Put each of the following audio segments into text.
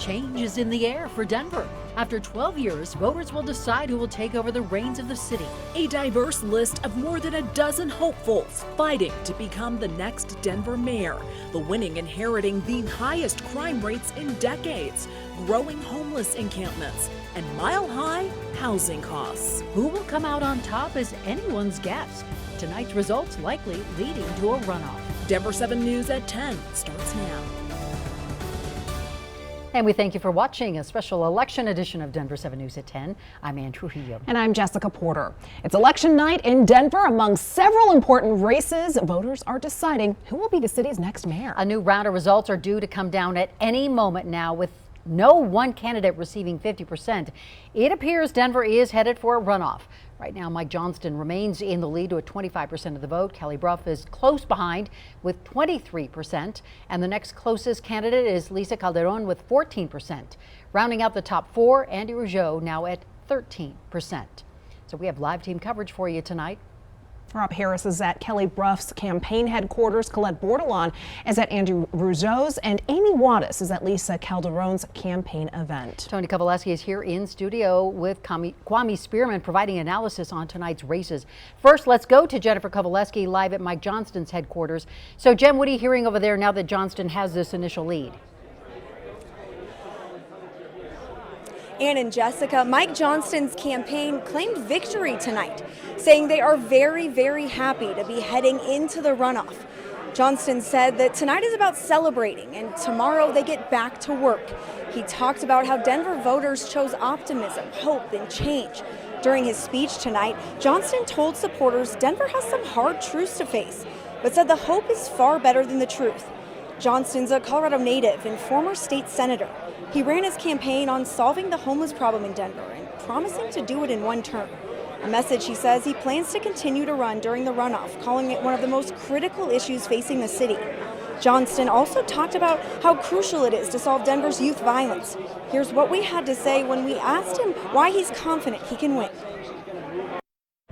Change is in the air for Denver. After 12 years, voters will decide who will take over the reins of the city. A diverse list of more than a dozen hopefuls fighting to become the next Denver mayor. The winning inheriting the highest crime rates in decades, growing homeless encampments, and mile-high housing costs. Who will come out on top is anyone's guess. Tonight's results likely leading to a runoff. Denver 7 News at 10 starts now. And we thank you for watching a special election edition of Denver 7 News at 10. I'm Ann Trujillo. And I'm Jessica Porter. It's election night in Denver. Among several important races, voters are deciding who will be the city's next mayor. A new round of results are due to come down at any moment now, with no one candidate receiving 50%. It appears Denver is headed for a runoff. Right now, Mike Johnston remains in the lead with 25% of the vote. Brough is close behind with 23%. And the next closest candidate is Lisa Calderon with 14%. Rounding out the top four, Andy Rougeot now at 13%. So we have live team coverage for you tonight. Rob Harris is at Brough's campaign headquarters. Colette Bordelon is at Andy Rougeot's, and Amy Wattis is at Lisa Calderon's campaign event. Tony Kovaleski is here in studio with Kwame Spearman providing analysis on tonight's races. First, let's go to Jennifer Kovaleski live at Mike Johnston's headquarters. So, Jen, what are you hearing over there now that Johnston has this initial lead? Ann and Jessica, Mike Johnston's campaign claimed victory tonight, saying they are very, very happy to be heading into the runoff. Johnston said that tonight is about celebrating and tomorrow they get back to work. He talked about how Denver voters chose optimism, hope, and change. During his speech tonight, Johnston told supporters Denver has some hard truths to face, but said the hope is far better than the truth. Johnston's a Colorado native and former state senator. He ran his campaign on solving the homeless problem in Denver and promising to do it in one term. A message he says he plans to continue to run during the runoff, calling it one of the most critical issues facing the city. Johnston also talked about how crucial it is to solve Denver's youth violence. Here's what we had to say when we asked him why he's confident he can win.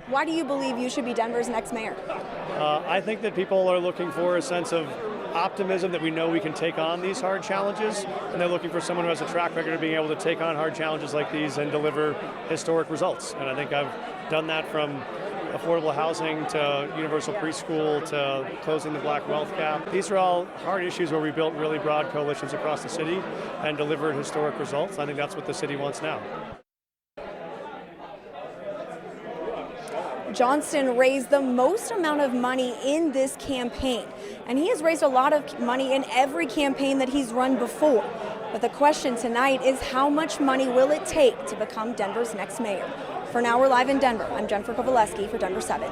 Why do you believe you should be Denver's next mayor? I think that people are looking for a sense of optimism that we know we can take on these hard challenges, and they're looking for someone who has a track record of being able to take on hard challenges like these and deliver historic results. And I think I've done that from affordable housing to universal preschool to closing the black wealth gap. These are all hard issues where we built really broad coalitions across the city and delivered historic results. I think that's what the city wants now. Johnston raised the most amount of money in this campaign, and he has raised a lot of money in every campaign that he's run before. But the question tonight is how much money will it take to become Denver's next mayor? For now, we're live in Denver. I'm Jennifer Kovaleski for Denver 7.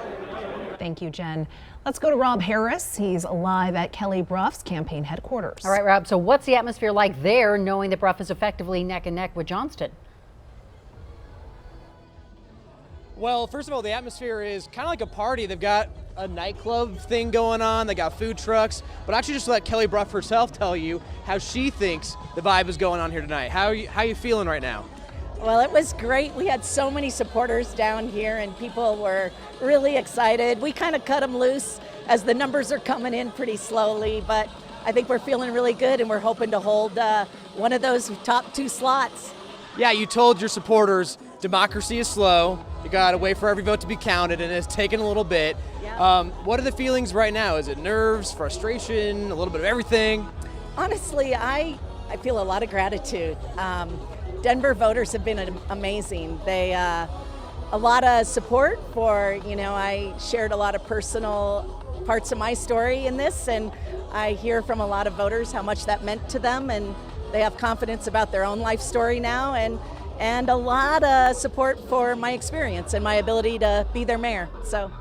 Thank you, Jen. Let's go to Rob Harris. He's live at Brough's campaign headquarters. All right, Rob, so what's the atmosphere like there, knowing that Brough is effectively neck and neck with Johnston? Well, first of all, the atmosphere is kind of like a party. They've got a nightclub thing going on. They got food trucks. But actually, just let Brough herself tell you how she thinks the vibe is going on here tonight. How are you feeling right now? Well, it was great. We had so many supporters down here, and people were really excited. We kind of cut them loose as the numbers are coming in pretty slowly, but I think we're feeling really good, and we're hoping to hold one of those top two slots. Yeah, you told your supporters democracy is slow. You got to wait for every vote to be counted, and it's taken a little bit. Yeah. What are the feelings right now? Is it nerves, frustration, a little bit of everything? Honestly, I feel a lot of gratitude. Denver voters have been amazing. They a lot of support for, I shared a lot of personal parts of my story in this, and I hear from a lot of voters how much that meant to them, and they have confidence about their own life story now, and a lot of support for my experience and my ability to be their mayor. So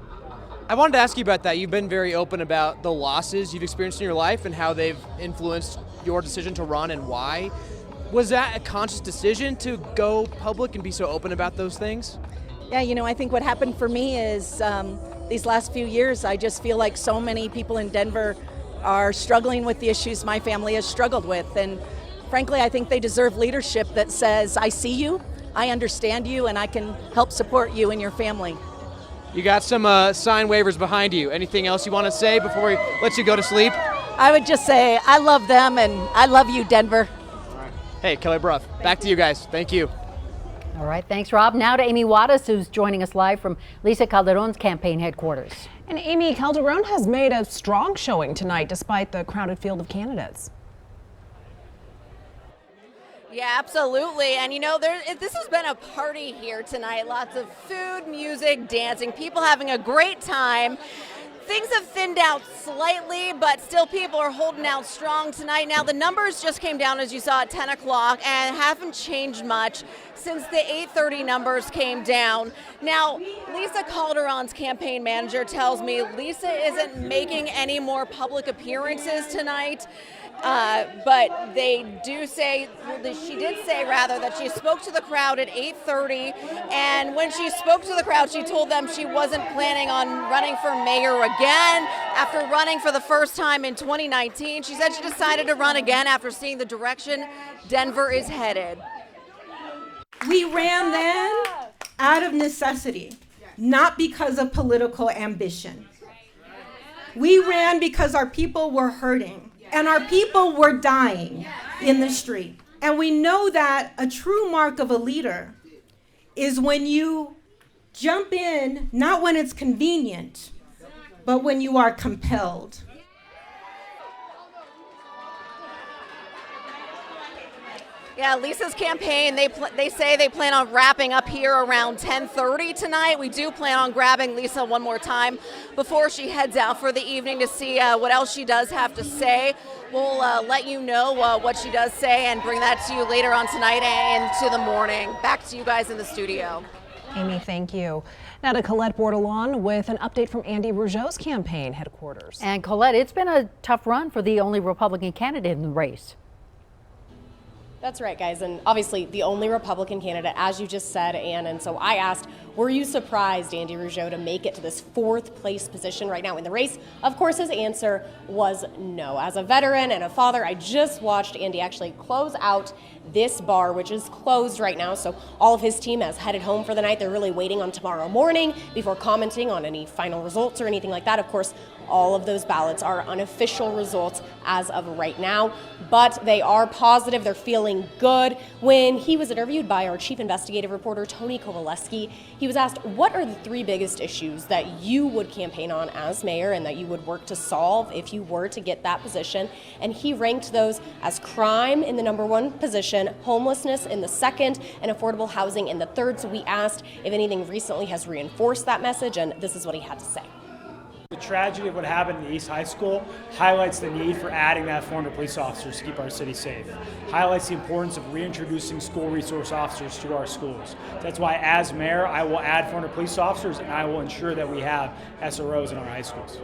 I wanted to ask you about that. You've been very open about the losses you've experienced in your life and how they've influenced your decision to run and why. Was that a conscious decision to go public and be so open about those things? Yeah, I think what happened for me is these last few years, I just feel like so many people in Denver are struggling with the issues my family has struggled with. And frankly, I think they deserve leadership that says, I see you, I understand you, and I can help support you and your family. You got some sign waivers behind you. Anything else you want to say before we let you go to sleep? I would just say, I love them and I love you, Denver. All right. Hey, Kelly Brough, back to you guys. Thank you. All right, thanks, Rob. Now to Amy Wattis, who's joining us live from Lisa Calderon's campaign headquarters. And Amy, Calderon has made a strong showing tonight despite the crowded field of candidates. Yeah, absolutely. And you know, this has been a party here tonight. Lots of food, music, dancing, people having a great time. Things have thinned out slightly, but still people are holding out strong tonight. Now, the numbers just came down, as you saw, at 10 o'clock and haven't changed much since the 8:30 numbers came down. Now, Lisa Calderon's campaign manager tells me Lisa isn't making any more public appearances tonight. But they do say, she did say rather, that she spoke to the crowd at 8:30, and when she spoke to the crowd, she told them she wasn't planning on running for mayor again. After running for the first time in 2019, she said she decided to run again after seeing the direction Denver is headed. We ran then out of necessity, not because of political ambition. We ran because our people were hurting. And our people were dying in the street. And we know that a true mark of a leader is when you jump in, not when it's convenient, but when you are compelled. Yeah, Lisa's campaign, they say they plan on wrapping up here around 10:30 tonight. We do plan on grabbing Lisa one more time before she heads out for the evening to see what else she does have to say. We'll let you know what she does say and bring that to you later on tonight and into the morning. Back to you guys in the studio. Amy, thank you. Now to Colette Bordelon with an update from Andy Rougeot's campaign headquarters. And Colette, it's been a tough run for the only Republican candidate in the race. That's right, guys, and obviously the only Republican candidate, as you just said, Ann, and so I asked, were you surprised, Andy Rougeot, to make it to this fourth place position right now in the race? Of course, his answer was no. As a veteran and a father, I just watched Andy actually close out this bar, which is closed right now, so all of his team has headed home for the night. They're really waiting on tomorrow morning before commenting on any final results or anything like that. Of course, all of those ballots are unofficial results as of right now, but they are positive. They're feeling good. When he was interviewed by our chief investigative reporter, Tony Kowaleski, he was asked, what are the three biggest issues that you would campaign on as mayor and that you would work to solve if you were to get that position? And he ranked those as crime in the #1 position, homelessness in the second, and affordable housing in the third. So we asked if anything recently has reinforced that message, and this is what he had to say. The tragedy of what happened in East High School highlights the need for adding that 400 police officers to keep our city safe. Highlights the importance of reintroducing school resource officers to our schools. That's why, as mayor, I will add 400 police officers, and I will ensure that we have SROs in our high schools.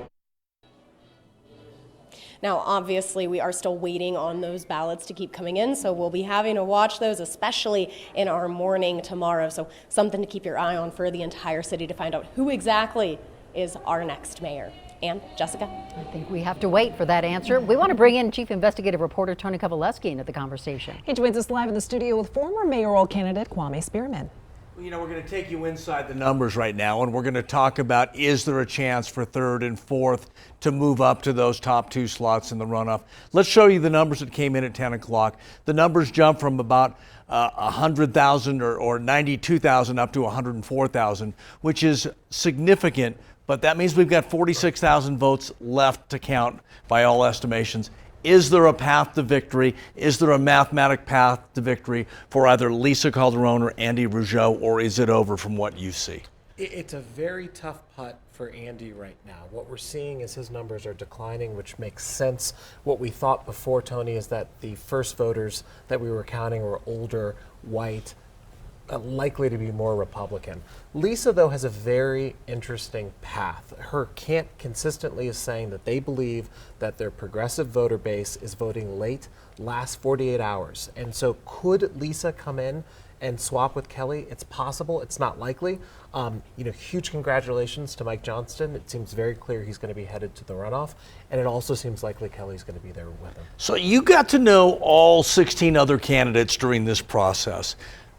Now, obviously, we are still waiting on those ballots to keep coming in, so we'll be having to watch those, especially in our morning tomorrow. So something to keep your eye on for the entire city to find out who exactly is our next mayor. And Jessica? I think we have to wait for that answer. We want to bring in Chief Investigative Reporter Tony Kowaleski into the conversation. He joins us live in the studio with former mayoral candidate Kwame Spearman. You know, we're going to take you inside the numbers right now, and we're going to talk about, is there a chance for third and fourth to move up to those top two slots in the runoff? Let's show you the numbers that came in at 10 o'clock. The numbers jumped from about 100,000 or 92,000 up to 104,000, which is significant. But that means we've got 46,000 votes left to count by all estimations. Is there a path to victory? Is there a mathematic path to victory for either Lisa Calderon or Andy Rougeot, or is it over from what you see? It's a very tough putt for Andy right now. What we're seeing is his numbers are declining, which makes sense. What we thought before, Tony, is that the first voters that we were counting were older, white, likely to be more Republican. Lisa, though, has a very interesting path. Her camp consistently is saying that they believe that their progressive voter base is voting late, last 48 hours. And so could Lisa come in and swap with Kelly? It's possible. It's not likely. Huge congratulations to Mike Johnston. It seems very clear he's going to be headed to the runoff, and it also seems likely Kelly's going to be there with him. So you got to know all 16 other candidates during this process.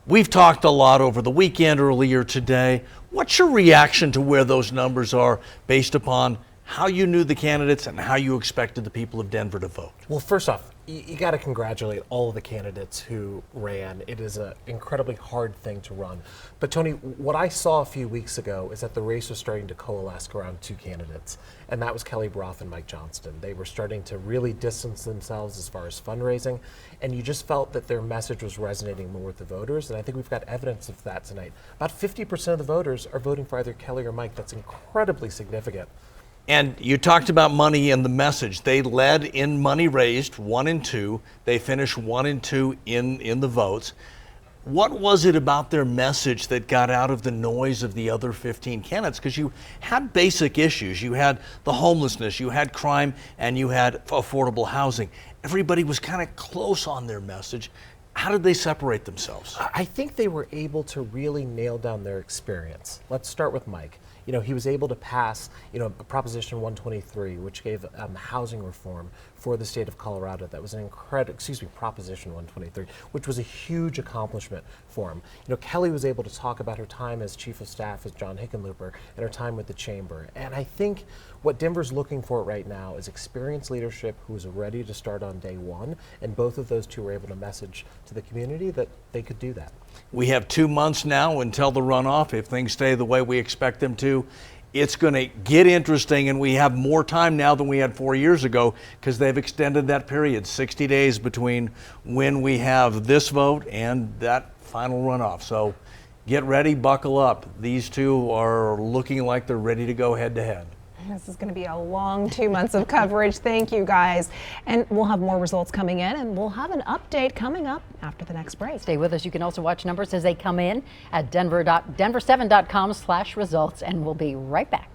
We've talked a lot over the weekend, earlier today. What's your reaction to where those numbers are based upon how you knew the candidates and how you expected the people of Denver to vote. Well, first off, you got to congratulate all of the candidates who ran. It is an incredibly hard thing to run. But Tony, what I saw a few weeks ago is that the race was starting to coalesce around two candidates, and that was Kelly Brough and Mike Johnston. They were starting to really distance themselves as far as fundraising, and you just felt that their message was resonating more with the voters, and I think we've got evidence of that tonight. About 50% of the voters are voting for either Kelly or Mike. That's incredibly significant. And you talked about money and the message. They led in money raised, 1 and 2. They finished 1 and 2 in the votes. What was it about their message that got out of the noise of the other 15 candidates? Because you had basic issues. You had the homelessness, you had crime, and you had affordable housing. Everybody was kind of close on their message. How did they separate themselves? I think they were able to really nail down their experience. Let's start with Mike. You know, he was able to pass, Proposition 123, which gave housing reform for the state of Colorado. That was an Proposition 123, which was a huge accomplishment for him. Kelly was able to talk about her time as chief of staff as John Hickenlooper and her time with the chamber. And I think what Denver's looking for right now is experienced leadership who is ready to start on day one. And both of those two were able to message to the community that they could do that. We have 2 months now until the runoff. If things stay the way we expect them to, it's going to get interesting, and we have more time now than we had 4 years ago because they've extended that period, 60 days between when we have this vote and that final runoff. So get ready, buckle up. These two are looking like they're ready to go head to head. This is going to be a long 2 months of coverage. Thank you, guys. And we'll have more results coming in, and we'll have an update coming up after the next break. Stay with us. You can also watch numbers as they come in at denver7.com/results, and we'll be right back.